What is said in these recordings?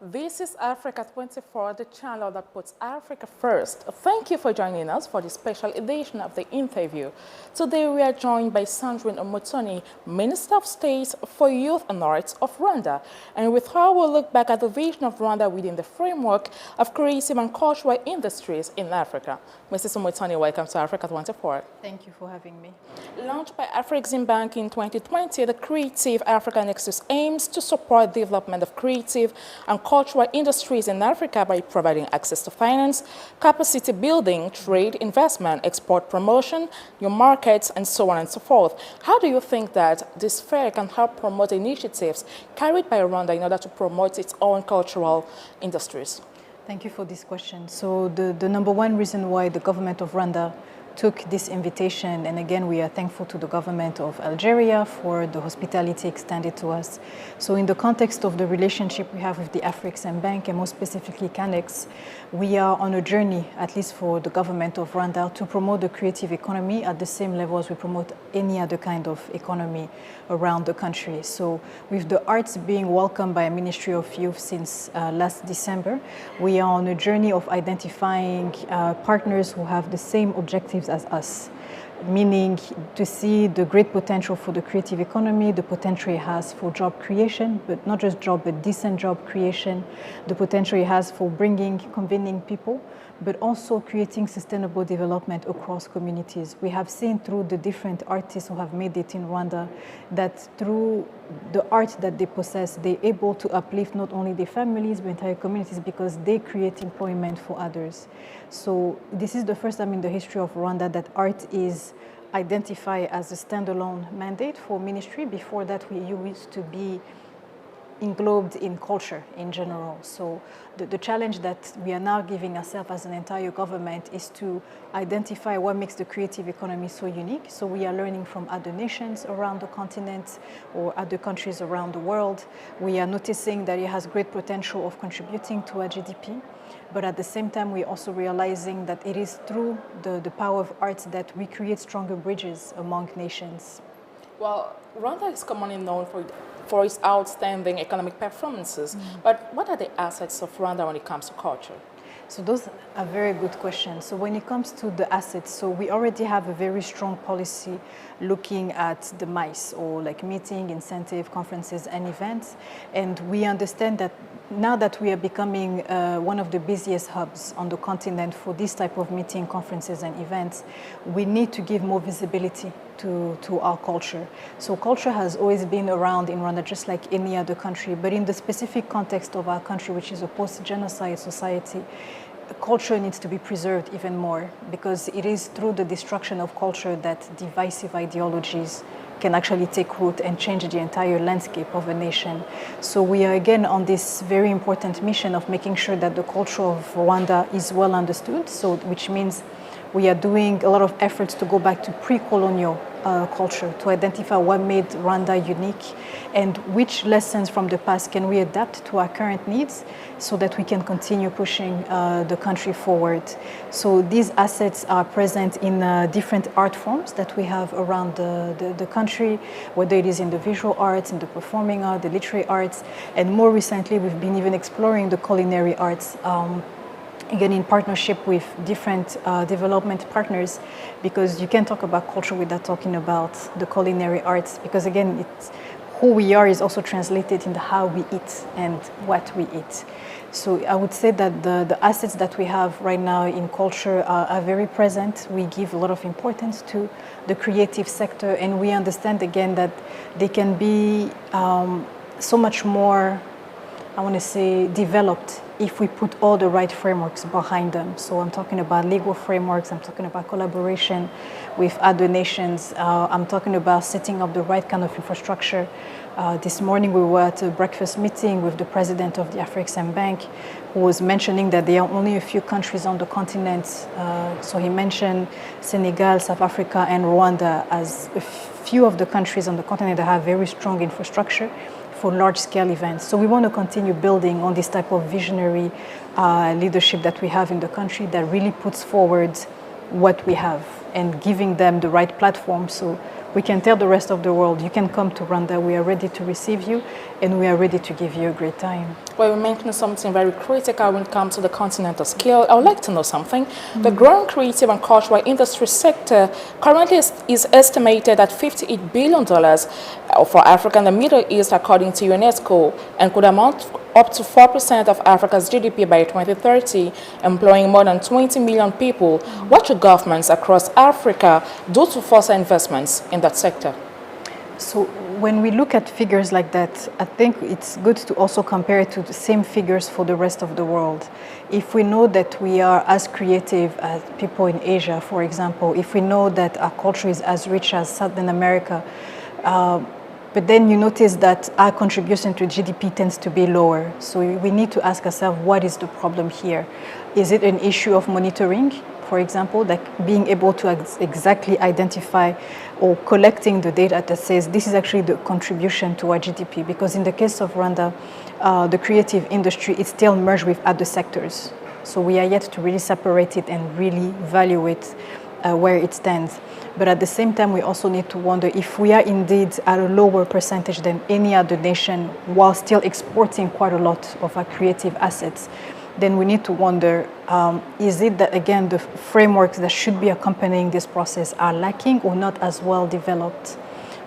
This is Africa 24, the channel that puts Africa first. Thank you for joining us for this special edition of the interview. Today we are joined by Sandrine Umutoni, Minister of State for Youth and Arts of Rwanda. And with her, we'll look back at the vision of Rwanda within the framework of creative and cultural industries in Africa. Mrs. Umutoni, welcome to Africa 24. Thank you for having me. Launched by Afrexim Bank in 2020, the Creative Africa Nexus aims to support development of creative and cultural industries in Africa by providing access to finance, capacity building, trade, investment, export promotion, new markets, and so on and so forth. How do you think that this fair can help promote initiatives carried by Rwanda in order to promote its own cultural industries? Thank you for this question. So the number one reason why the government of Rwanda took this invitation, and again, we are thankful to the government of Algeria for the hospitality extended to us. So in the context of the relationship we have with the Afrexim Bank, and more specifically CANEX, we are on a journey, at least for the government of Rwanda, to promote the creative economy at the same level as we promote any other kind of economy around the country. So with the arts being welcomed by Ministry of Youth since last December, we are on a journey of identifying partners who have the same objectives as us, meaning to see the great potential for the creative economy, the potential it has for job creation, but not just job, but decent job creation, the potential it has for convening people, but also creating sustainable development across communities. We have seen through the different artists who have made it in Rwanda that through the art that they possess, they're able to uplift not only their families, but entire communities because they create employment for others. So this is the first time in the history of Rwanda that art is identified as a standalone mandate for ministry. Before that, we used to be englobed in culture in general. So the challenge that we are now giving ourselves as an entire government is to identify what makes the creative economy so unique. So we are learning from other nations around the continent or other countries around the world. We are noticing that it has great potential of contributing to our GDP. But at the same time, we're also realizing that it is through the power of arts that we create stronger bridges among nations. Well, Rwanda is commonly known for its outstanding economic performances. But what are the assets of Rwanda when it comes to culture? So those are very good questions. So when it comes to the assets, so we already have a very strong policy looking at the MICE, or like meeting, incentive, conferences, and events. And we understand that now that we are becoming one of the busiest hubs on the continent for this type of meeting, conferences, and events, we need to give more visibility to our culture. So culture has always been around in Rwanda just like any other country, but in the specific context of our country, which is a post-genocide society, culture needs to be preserved even more because it is through the destruction of culture that divisive ideologies can actually take root and change the entire landscape of a nation. So we are again on this very important mission of making sure that the culture of Rwanda is well understood, so which means we are doing a lot of efforts to go back to pre-colonial culture to identify what made Rwanda unique and which lessons from the past can we adapt to our current needs so that we can continue pushing the country forward. So these assets are present in different art forms that we have around the country, whether it is in the visual arts, in the performing art, the literary arts, and more recently we've been even exploring the culinary arts. Again, in partnership with different development partners, because you can't talk about culture without talking about the culinary arts, because again, it's who we are is also translated into how we eat and what we eat. So I would say that the assets that we have right now in culture are very present. We give a lot of importance to the creative sector, and we understand again that they can be so much more, I want to say, developed if we put all the right frameworks behind them. So I'm talking about legal frameworks, I'm talking about collaboration with other nations, I'm talking about setting up the right kind of infrastructure. This morning we were at a breakfast meeting with the president of the Afrexim Bank, who was mentioning that there are only a few countries on the continent. So he mentioned Senegal, South Africa, and Rwanda as a few of the countries on the continent that have very strong infrastructure for large-scale events. So we want to continue building on this type of visionary leadership that we have in the country that really puts forward what we have and giving them the right platform so we can tell the rest of the world, you can come to Rwanda, we are ready to receive you, and we are ready to give you a great time. Well, you mentioned something very critical when it comes to the continental scale. I would like to know something. The growing creative and cultural industry sector currently is estimated at $58 billion for Africa and the Middle East, according to UNESCO, and could amount up to 4% of Africa's GDP by 2030, employing more than 20 million people. What should governments across Africa do to foster investments in that sector? So when we look at figures like that, I think it's good to also compare it to the same figures for the rest of the world. If we know that we are as creative as people in Asia, for example, if we know that our culture is as rich as Southern America, but then you notice that our contribution to GDP tends to be lower. So we need to ask ourselves, what is the problem here? Is it an issue of monitoring, for example, like being able to exactly identify or collecting the data that says this is actually the contribution to our GDP? Because in the case of Rwanda, the creative industry is still merged with other sectors. So we are yet to really separate it and really evaluate where it stands. But at the same time, we also need to wonder if we are indeed at a lower percentage than any other nation while still exporting quite a lot of our creative assets, then we need to wonder, is it that, again, the frameworks that should be accompanying this process are lacking or not as well developed?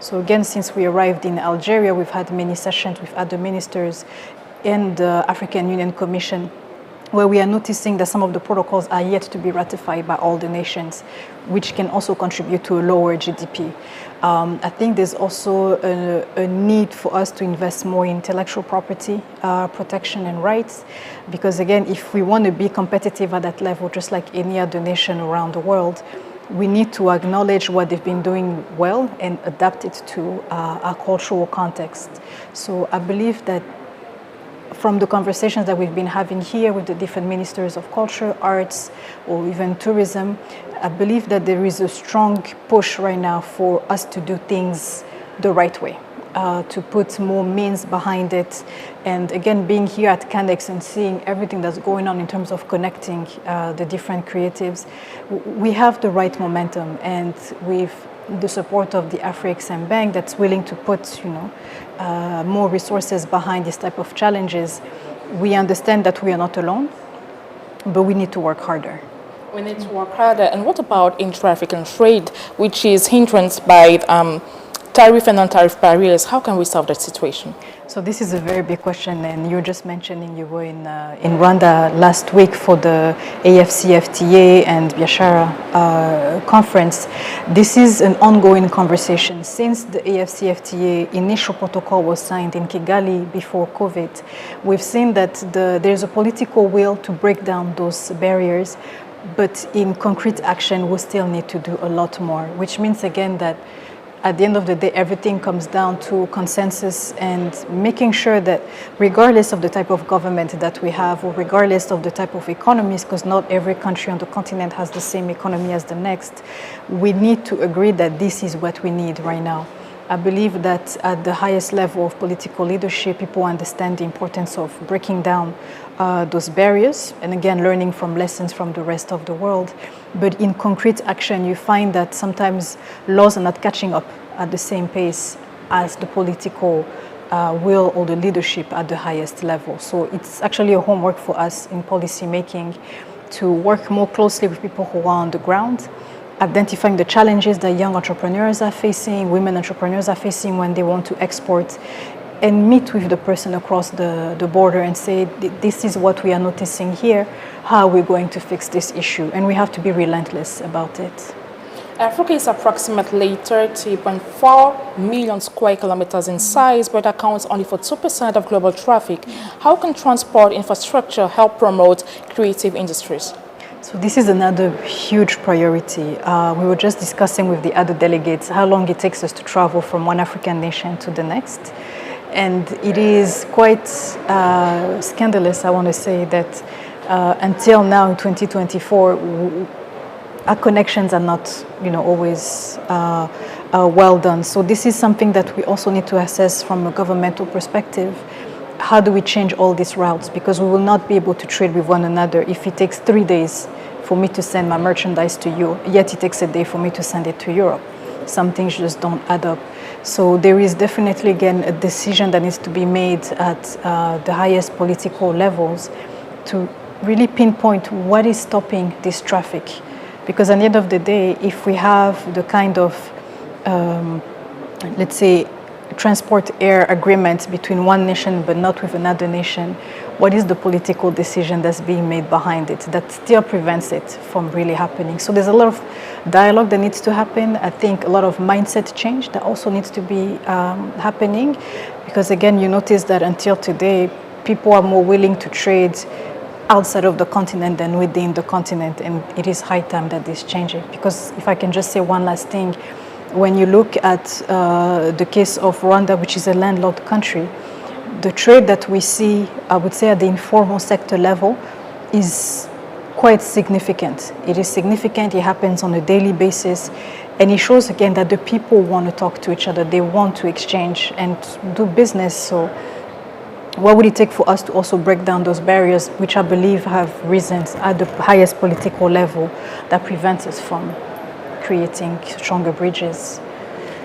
So again, since we arrived in Algeria, we've had many sessions with other ministers and the African Union Commission, where we are noticing that some of the protocols are yet to be ratified by all the nations, which can also contribute to a lower GDP. I think there's also a need for us to invest more in intellectual property protection and rights, because again, if we want to be competitive at that level, just like any other nation around the world, we need to acknowledge what they've been doing well and adapt it to our cultural context. So I believe that from the conversations that we've been having here with the different ministers of culture, arts, or even tourism, I believe that there is a strong push right now for us to do things the right way, to put more means behind it. And again, being here at Canex and seeing everything that's going on in terms of connecting the different creatives, we have the right momentum, and with the support of the AfriXM Bank that's willing to put, more resources behind this type of challenges, we understand that we are not alone, but we need to work harder. We need to work harder. And what about intra-African trade, which is hindrance by tariff and non-tariff barriers? How can we solve that situation? So this is a very big question, and you were just mentioning you were in Rwanda last week for the AFCFTA and Biashara conference. This is an ongoing conversation. Since the AFCFTA initial protocol was signed in Kigali before COVID, we've seen that there's a political will to break down those barriers, but in concrete action, we still need to do a lot more, which means again that at the end of the day, everything comes down to consensus and making sure that regardless of the type of government that we have, or regardless of the type of economies, because not every country on the continent has the same economy as the next, we need to agree that this is what we need right now. I believe that at the highest level of political leadership, people understand the importance of breaking down those barriers, and again, learning from lessons from the rest of the world. But in concrete action, you find that sometimes laws are not catching up at the same pace as the political will or the leadership at the highest level. So it's actually a homework for us in policy making to work more closely with people who are on the ground, identifying the challenges that young entrepreneurs are facing, women entrepreneurs are facing when they want to export, and meet with the person across the border and say, this is what we are noticing here, how are we going to fix this issue? And we have to be relentless about it. Africa is approximately 30.4 million square kilometers in size, but accounts only for 2% of global traffic. How can transport infrastructure help promote creative industries? So this is another huge priority. We were just discussing with the other delegates how long it takes us to travel from one African nation to the next. And it is quite scandalous, I want to say, that until now in 2024, our connections are not, always well done. So this is something that we also need to assess from a governmental perspective. How do we change all these routes? Because we will not be able to trade with one another if it takes 3 days for me to send my merchandise to you, yet it takes a day for me to send it to Europe. some things just don't add up. So there is definitely, again, a decision that needs to be made at the highest political levels to really pinpoint what is stopping this traffic. Because at the end of the day, if we have the kind of, let's say, transport air agreement between one nation but not with another nation, what is the political decision that's being made behind it that still prevents it from really happening? So there's a lot of dialogue that needs to happen. I think a lot of mindset change that also needs to be happening, because again, you notice that until today, people are more willing to trade outside of the continent than within the continent, and it is high time that this changes. Because if I can just say one last thing, when you look at the case of Rwanda, which is a landlocked country, the trade that we see, I would say at the informal sector level, is quite significant. It is significant, it happens on a daily basis, and it shows again that the people want to talk to each other, they want to exchange and do business. So what would it take for us to also break down those barriers, which I believe have reasons at the highest political level that prevents us from creating stronger bridges?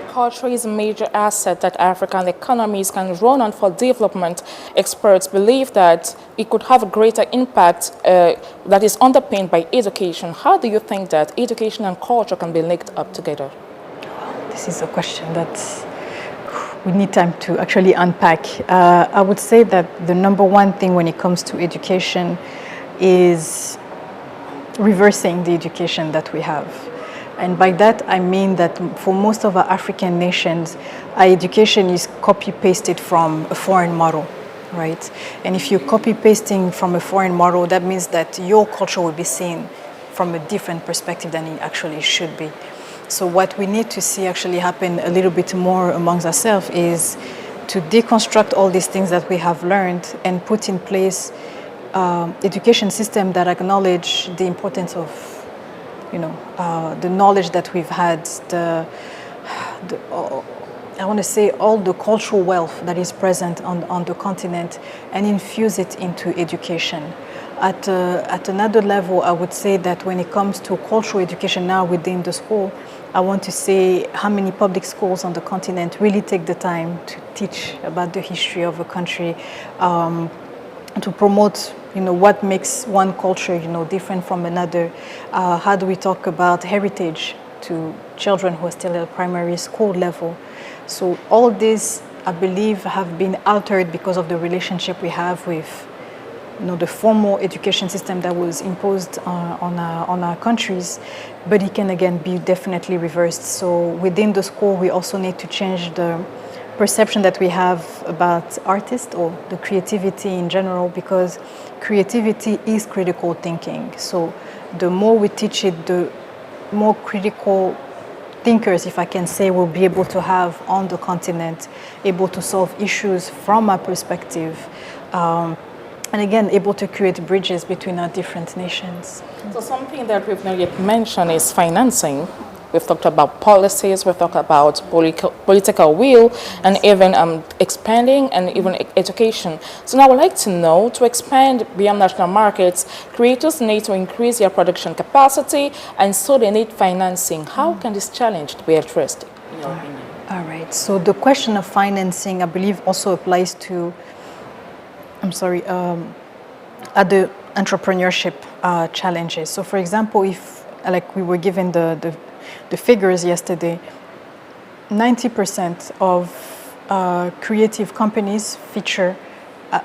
Culture is a major asset that African economies can run on for development. Experts believe that it could have a greater impact that is underpinned by education. How do you think that education and culture can be linked up together? This is a question that we need time to actually unpack. I would say that the number one thing when it comes to education is reversing the education that we have. And by that, I mean that for most of our African nations, our education is copy-pasted from a foreign model, right? And if you're copy-pasting from a foreign model, that means that your culture will be seen from a different perspective than it actually should be. So what we need to see actually happen a little bit more amongst ourselves is to deconstruct all these things that we have learned and put in place education system that acknowledge the importance of the knowledge that we've had, I want to say all the cultural wealth that is present on the continent, and infuse it into education. At another level, I would say that when it comes to cultural education now within the school, I want to say how many public schools on the continent really take the time to teach about the history of a country, to promote what makes one culture different from another. How do we talk about heritage to children who are still at primary school level? So all this, I believe, have been altered because of the relationship we have with the formal education system that was imposed on our countries, but it can again be definitely reversed. So within the school, we also need to change the perception that we have about artists or the creativity in general, because creativity is critical thinking. So the more we teach it, the more critical thinkers, if I can say, will be able to have on the continent, able to solve issues from our perspective, and again, able to create bridges between our different nations. So something that we've not yet mentioned is financing. We've talked about policies, we've talked about political will, and even expanding and even education. So now I would like to know, to expand beyond national markets, creators need to increase their production capacity, and so they need financing. How can this challenge be addressed, in your opinion? All right, so the question of financing, I believe, also applies to, other entrepreneurship challenges. So for example, if, like we were given the figures yesterday, 90% of creative companies feature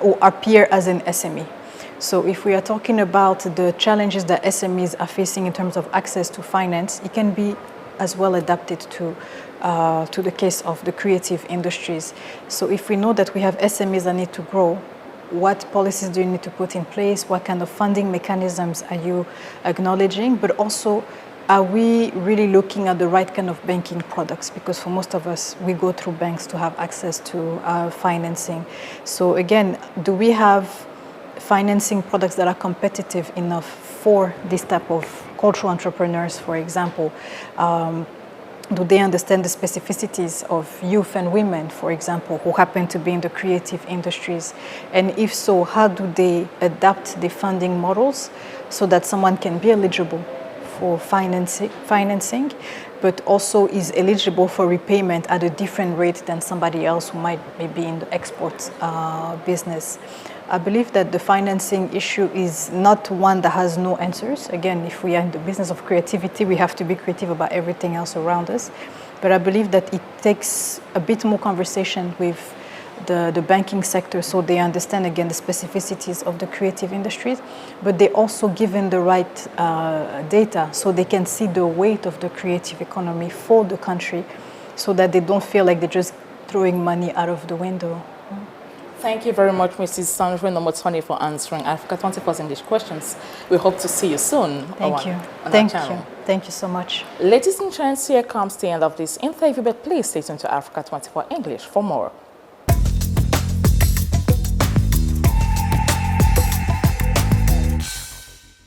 or appear as an SME. So if we are talking about the challenges that SMEs are facing in terms of access to finance, it can be as well adapted to the case of the creative industries. So if we know that we have SMEs that need to grow, what policies do you need to put in place? What kind of funding mechanisms are you acknowledging? But also, are we really looking at the right kind of banking products? Because for most of us, we go through banks to have access to financing. So again, do we have financing products that are competitive enough for this type of cultural entrepreneurs, for example? Do they understand the specificities of youth and women, for example, who happen to be in the creative industries? And if so, how do they adapt the funding models so that someone can be eligible for financing, but also is eligible for repayment at a different rate than somebody else who might be in the export business. I believe that the financing issue is not one that has no answers. Again, if we are in the business of creativity, we have to be creative about everything else around us. But I believe that it takes a bit more conversation with the banking sector so they understand, again, the specificities of the creative industries, but they also given the right data so they can see the weight of the creative economy for the country so that they don't feel like they're just throwing money out of the window. Thank you very much, Mrs. Sandrine Umutoni, for answering Africa 24's English questions. We hope to see you soon. Thank you. On Thank our you. channel. Thank you so much. Ladies and gents, here comes the end of this interview, but please stay tuned to Africa 24 English for more.